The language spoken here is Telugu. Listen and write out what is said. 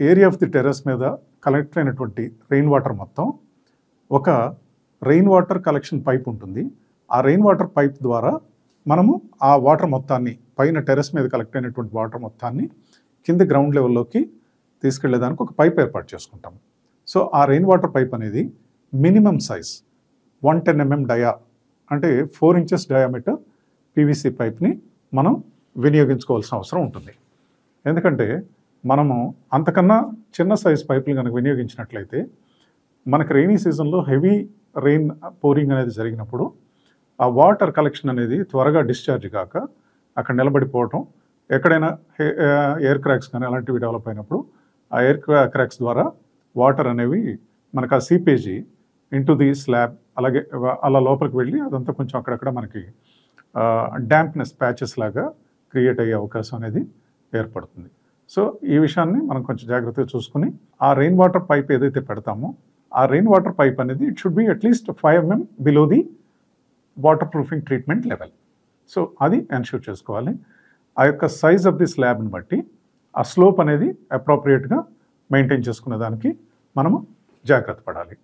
ఏరియా ఆఫ్ ది టెర్రస్ మీద కలెక్ట్ అయినటువంటి రెయిన్ వాటర్ మొత్తం ఒక రెయిన్ వాటర్ కలెక్షన్ పైప్ ఉంటుంది. ఆ రెయిన్ వాటర్ పైప్ ద్వారా మనము ఆ వాటర్ మొత్తాన్ని పైన టెర్రస్ మీద కలెక్ట్ అయినటువంటి వాటర్ మొత్తాన్ని కింద గ్రౌండ్ లెవెల్లోకి తీసుకెళ్లేదానికి ఒక పైప్ ఏర్పాటు చేసుకుంటాము. సో ఆ రెయిన్ వాటర్ పైప్ అనేది మినిమం సైజ్ 110 mm డయా అంటే 4 inches డయామీటర్ పీవీసీ పైప్ని మనం వినియోగించుకోవాల్సిన అవసరం ఉంటుంది. ఎందుకంటే మనము అంతకన్నా చిన్న సైజ్ పైపులు కనుక వినియోగించినట్లయితే మనకు రెయినీ సీజన్లో హెవీ రెయిన్ పోరింగ్ అనేది జరిగినప్పుడు ఆ వాటర్ కలెక్షన్ అనేది త్వరగా డిశ్చార్జ్ కాక అక్కడ నిలబడిపోవటం, ఎక్కడైనా ఎయిర్ క్రాక్స్ కానీ అలాంటివి డెవలప్ అయినప్పుడు ఆ ఎయిర్ క్రాక్స్ ద్వారా వాటర్ అనేవి మనకు ఆ సీపేజీ ఇంటూ ది స్లాబ్ అలాగే అలా లోపలికి వెళ్ళి అదంతా కొంచెం అక్కడక్కడ మనకి డ్యాంప్నెస్ ప్యాచెస్ లాగా క్రియేట్ అయ్యే అవకాశం అనేది ఏర్పడుతుంది. సో ఈ విషయాన్ని మనం కొంచెం జాగ్రత్తగా చూసుకుని ఆ రెయిన్ వాటర్ పైప్ ఏదైతే పెడతామో ఆ రెయిన్ వాటర్ పైప్ అనేది it should be at least 5 mm below the water proofing treatment level. So అది ఎన్ష్యూర్ చేసుకోవాలి. ఆ యొక్క సైజ్ ఆఫ్ ది స్లాబ్ని బట్టి ఆ స్లోప్ అనేది అప్రోప్రియేట్గా మెయింటైన్ చేసుకునే దానికి మనము జాగ్రత్త పడాలి.